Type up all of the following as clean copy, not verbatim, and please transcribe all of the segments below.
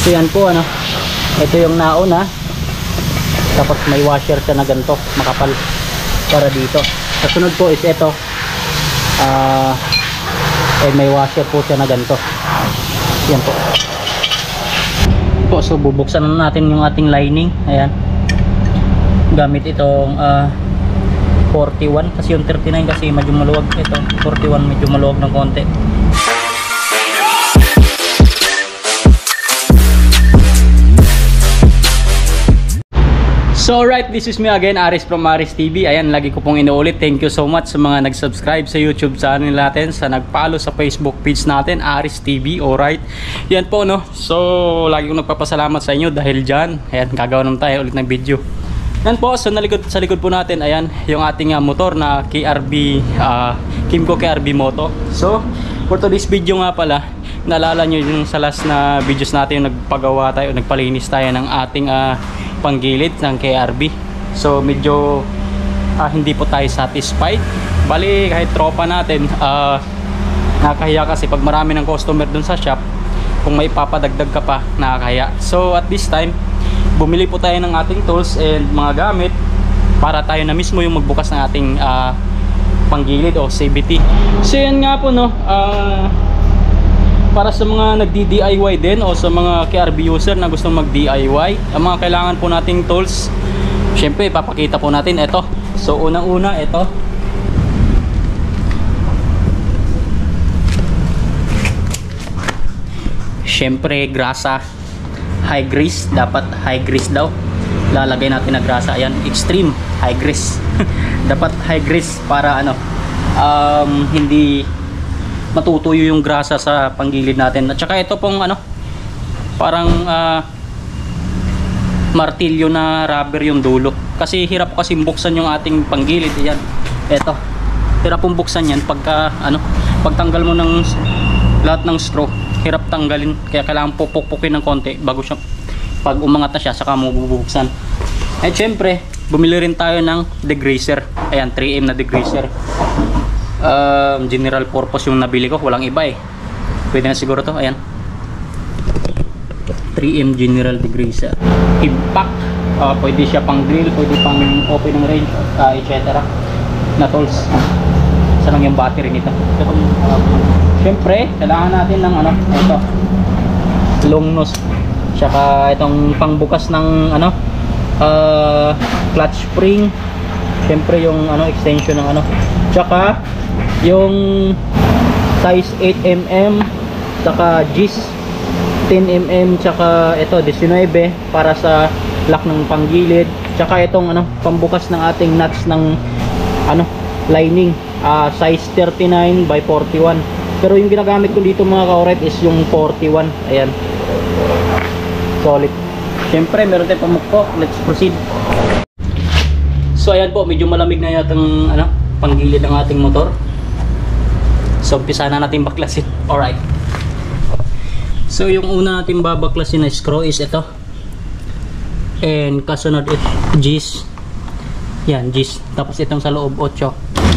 So yan po ano, ito yung nauna, tapos may washer siya na ganito makapal para dito. Sa sunod po is ito, may washer po siya na ganito. Yan po. So bubuksan na natin yung ating lining. Ayan, gamit itong 41 kasi yung 39 kasi medyo maluwag. Ito 41 medyo maluwag ng konti. So alright, this is me again, Aris from Aris TV. Ayan, lagi ko pong inuulit, thank you so much sa mga nag-subscribe sa YouTube channel natin, sa nag-follow sa Facebook page natin, Aris TV. Alright, yan po no. So lagi kong nagpapasalamat sa inyo dahil dyan. Ayan, gagawa naman tayo ulit ng video. Yan po, so sa likod po natin, ayan, yung ating motor na KRB, Kymco KRB Moto. So for today's video nga pala, naalala nyo yung sa last na videos natin, yung nagpagawa tayo, nagpalinis tayo ng ating panggilid ng KRB. So medyo hindi po tayo satisfied. Bali kahit tropa natin, nakakahiya kasi pag marami ng customer dun sa shop, kung may papadagdag ka pa, nakakahiya. So at this time, bumili po tayo ng ating tools and mga gamit para tayo na mismo yung magbukas ng ating panggilid o CVT. So yan nga po no, para sa mga nagdi-DIY din o sa mga KRB user na gustong mag-DIY, ang mga kailangan po nating tools, syempre papakita po natin ito. So unang-una ito, syempre grasa, high grease, dapat high grease daw lalagay natin na grasa. Ayan, extreme high grease dapat high grease para ano, hindi matutuyo yung grasa sa panggilid natin. At saka ito pong ano, parang martilyo na rubber yung dulo, kasi hirap kasi buksan yung ating panggilid. Yan, ito hirap pong buksan yan pagka ano, pagtanggal mo ng lahat ng screw, hirap tanggalin, kaya kailangan pupukpukin ng konti bago siya, pag umangat na siya saka mo bubuksan. At syempre bumili rin tayo ng degreaser. Ayan, 3M na degreaser. General purpose yung nabili ko, walang iba eh, pwede na siguro to. Ayan, 3M general degreaser, impact, pwede siya pang grill, pwede pang open ng range, etc. na tools. Isa lang yung battery nito. Syempre kailangan natin ng ano, ito long nose, tsaka itong pangbukas ng ano, clutch spring, syempre yung ano, extension ng ano, tsaka yung size 8mm, tsaka Gis 10mm, tsaka ito 19 para sa lock ng panggilid, tsaka itong ano, pambukas ng ating nuts ng ano, lining, size 39 by 41. Pero yung ginagamit ko dito mga ka-oret is yung 41. Ayan, solid. Syempre meron tayong pamukpo. Let's proceed. So ayan po, medyo malamig na yatang ano, panggilid ng ating motor. So umpisa na natin baklasin. Alright, so yung una natin babaklasin na screw is ito, and kasunod is Gis. Yan, Gis. Tapos itong sa loob 8.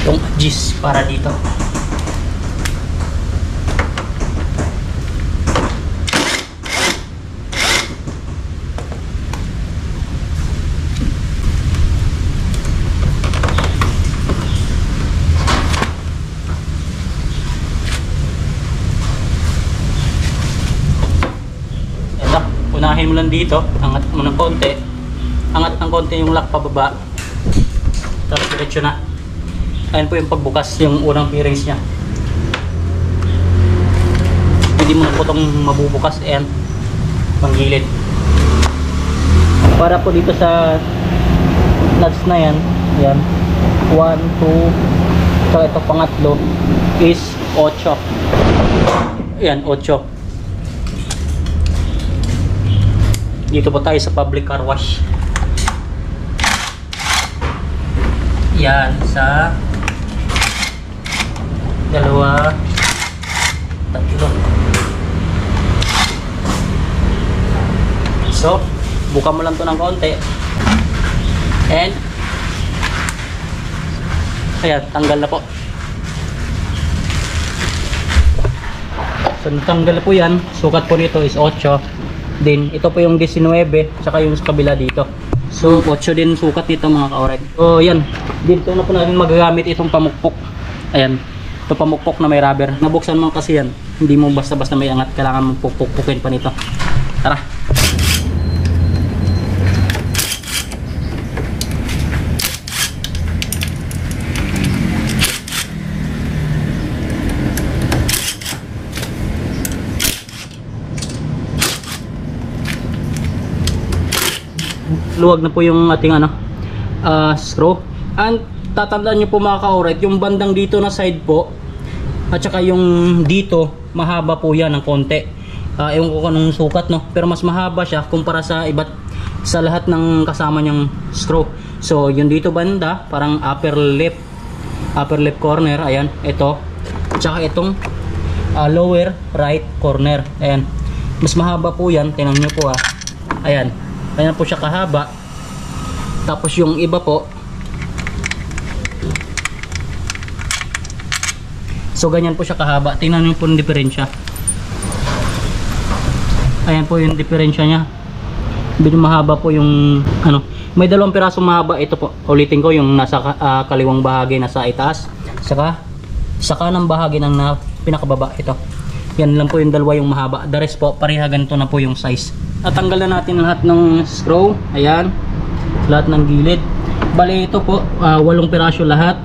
yung Gis para dito. Unahin mo lang dito, angat mo ng konti, angat ng konti yung lock pababa, tapos diretso na. Ayan po yung pagbukas, yung unang bearings nya, hindi mo na po itong mabubukas. Ayan, panggilid. Para po dito sa nuts na yan, yan 1, 2, so ito pangatlo is 8. Ayan, 8. Dito po tayo sa public car wash. Yan, sa 2, 3. So buka mo lang to ng konti and Ayan, tanggal na po. So natanggal po yan. Sukat po nito is 8. Then ito po yung 19, tsaka yung sa kabila dito. So 8 din sukat nito mga ka-oray. So yan, dito na po natin magagamit itong pamukpok. Ayan, ito pamukpok na may rubber. Nabuksan mo kasi yan, hindi mo basta-basta may angat. Kailangan mo pukpukin pa nito. Tara. Luwag na po yung ating screw. And tatandaan nyo po mga ka-oray, yung bandang dito na side po at saka yung dito mahaba po yan ng konti. Ewan ko kung sukat, no, pero mas mahaba siya kumpara sa sa lahat ng kasama niyang screw. So yung dito banda parang upper left corner, ayan, ito, at saka itong lower right corner, ayan, mas mahaba po yan. Tingnan nyo po ayan, ayan po siya kahaba. Tapos yung iba po, so ganyan po siya kahaba. Tingnan niyo po yung diferensya. Ayan po yung diferensya niya. Medyo mahaba po yung may dalawang pirasong mahaba. Ito po, ulitin ko, yung nasa kaliwang bahagi nasa itaas, saka sa kanang bahagi ng pinakababa. Ito, yan lang po yung dalawa yung mahaba. The rest po pareha ganito na po yung size. Natanggal na natin lahat ng screw. Ayan, lahat ng gilid. Bali ito po 8 piraso lahat.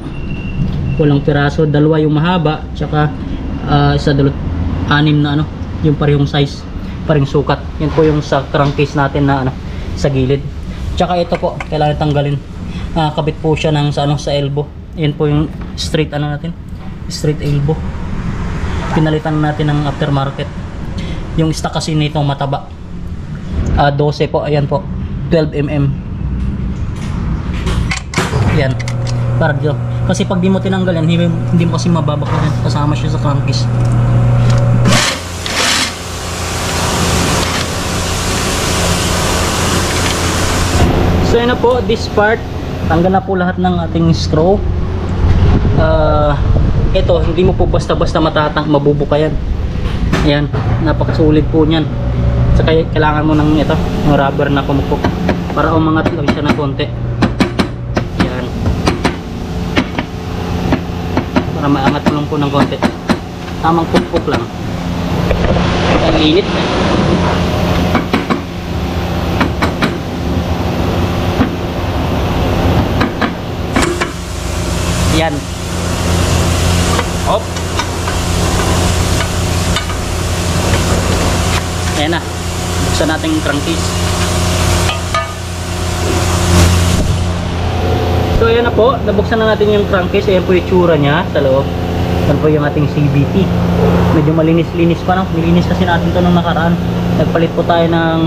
8 piraso, dalawa yung mahaba, tsaka isa dalawa 6 na yung parehong size, parehong sukat. Yan po yung sa crankcase natin na sa gilid. Tsaka ito po kailangan tanggalin. Kabit po siya ng sa elbow. Yan po yung straight natin, straight elbow. Pinalitan natin ng aftermarket. Yung stock kasi nito mataba, 12 po, ayan po, 12 mm. Yan, para dito. Kasi pag di mo tinanggal yan, hindi mo kasi mababak yan. Kasama siya sa crankcase. So yun na po, this part. Tanggal na po lahat ng ating screw. Ito, hindi mo po basta-basta mabubuka yan. Ayan, napakasulit po niyan. So kailangan mo ng ito, ng rubber na pumukpok para umangat lang siya ng konti. Yan, para maangat mo lang po ng konti. Tamang pukpok lang. Ang init na. Yan. Hop. Ayan na, buksan natin yung crankcase. So ayan na po, nabuksan na natin yung crankcase. Ayan po yung tsura nya sa loob. Ayan po yung ating CVT. Medyo malinis-linis pa, no? Nilinis kasi natin to nung nakaraan. Nagpalit po tayo ng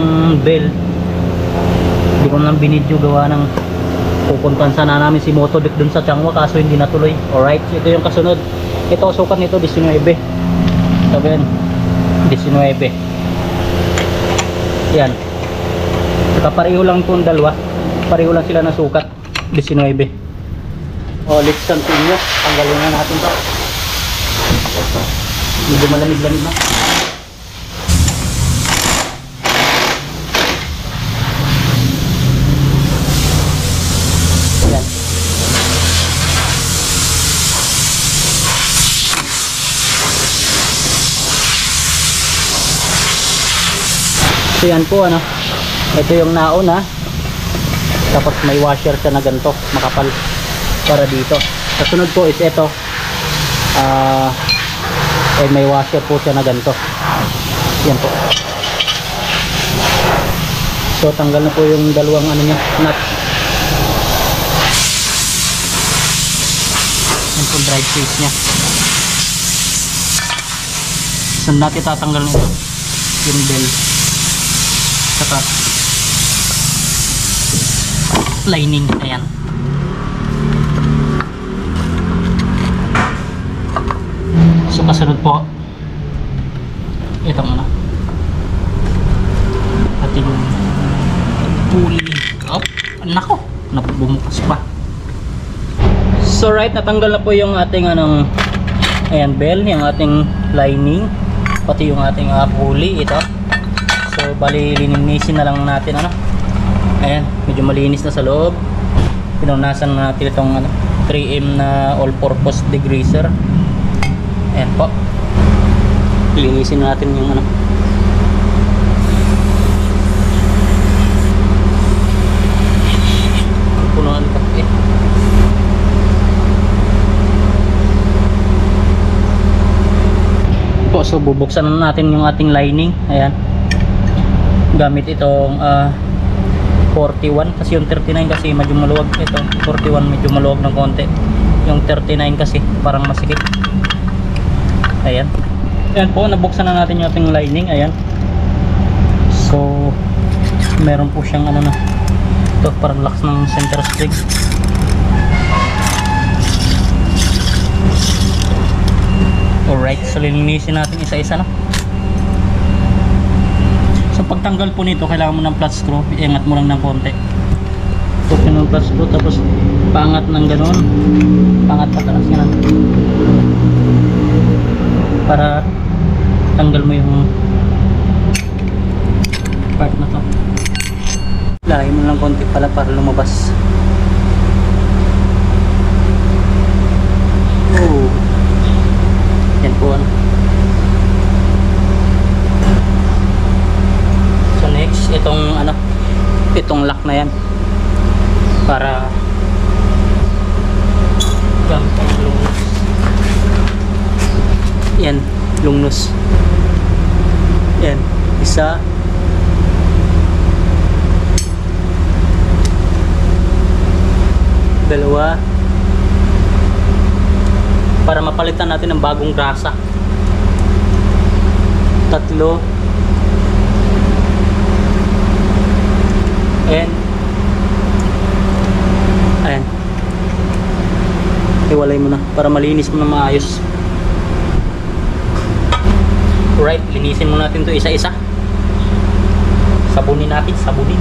bell. Hindi ko nalang binidyo, gawa ng pupuntahan sana namin si Motodek dun sa Changwa, kaso hindi natuloy. Alright, so ito yung kasunod. Ito, sukat nito 19. Sabi yan, 19. Yan, kapareho lang itong dalawa, pareho lang sila na sukat, 19. Let's continue. Tanggalin na natin ito. Medyo malamig-lamig na. Yan. So yan po, ito yung nauna, tapos may washer siya na ganito, makapal, para dito. Kasunod po is ito, may washer po siya na ganito. Yan po. So tanggal na po yung dalawang niya, nut. Yan po drive case nya. Saan natin tatanggal nito? Yung bell, saka lining. Ayan. So kasunod po itong ating pulley. Nako, bumukas pa. So right, natanggal na po yung ating anong, ayan, bell, yung ating lining, pati yung ating pulley, ito. So bali linisin na lang natin ano. Ayan, medyo malinis na sa loob. Pinunasan na natin itong 3M na all-purpose degreaser. Ayan po. Linisin natin yung ano. Punuan ka eh. Po, so bubuksan na natin yung ating lining. Ayan. Gamit itong 41 kasi yung 39 kasi medyo maluwag. Ito 41 medyo maluwag ng konti, yung 39 kasi parang masikip. Ayan, ayan po, nabuksan na natin yung ating lining. Ayan, so meron po siyang ano na ito, parang locks ng center spring. Alright, so lilinisin natin isa-isa na. So pagtanggal po nito, kailangan mo ng flat screw, iangat mo lang ng konti. Open ng flat screw, tapos pangat ng ganon, pangat patalas yan para tanggal mo yung part na to. Lagay mo lang konti pala para lumabas. Oh, yan po ano. Itong ano, itong lock na yan para gamit ang lungness. Yan, lungness. Yan, isa, dalawa, para mapalitan natin ng bagong grasa. Tatlo, and ayan, iwalay mo na para malinis mo na maayos. Right, linisin mo natin to isa-isa, sabunin natin, sabunin.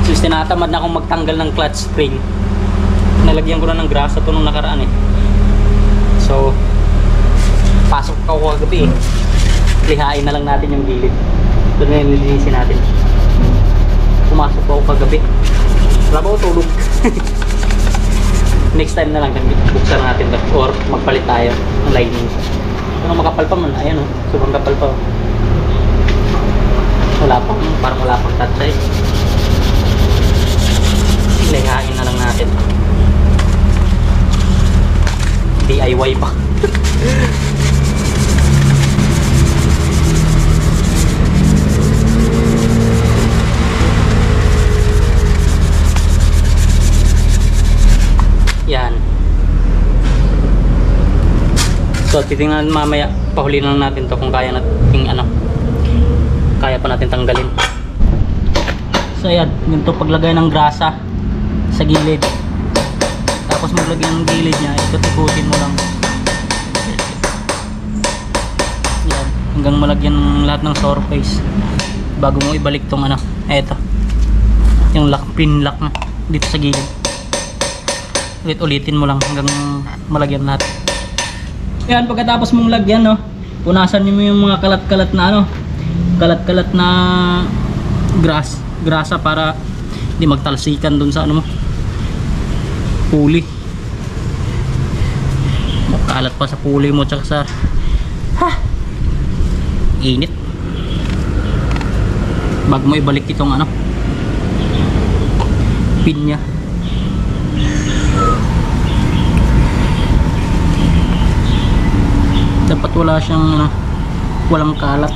Since tinatamad na akong magtanggal ng clutch spring, nalagyan ko na ng grasa to nung nakaraan eh. So pasok ko kagabi eh, lihain na lang natin yung gilid. Ito na yung linisin natin. Pumasok po ako kagabi, wala ba ako tulog. Next time na lang buksan natin to, or magpalit tayo ng lining. Ano, makapal pa man, ayan o, sobrang kapal pa. Wala pang, parang wala pang tatsay. Lihain na lang natin. DIY pa. Yan. So titingnan mamaya, pahuli lang natin to kung kaya natin ano, kaya pa natin tanggalin. So ayan, yung to paglagay ng grasa sa gilid. Tapos maglagay ng gilid niya, ikot-ikutin mo lang. Yan, hanggang malagyan lahat ng surface bago mo ibalik tong ano, eto. Yung lock, pin lock na dito sa gilid. Ulit-ulitin mo lang hanggang malagyan lahat. Yan, pagkatapos mong lagyan, no, punasan mo yung mga kalat-kalat na ano, kalat-kalat na grasa para hindi magtalsikan dun sa ano mo, pulley. Makalat pa sa pulley mo tsaka sa init. Bago mo ibalik itong ano, pin nya. Dapat wala siyang walang kalat.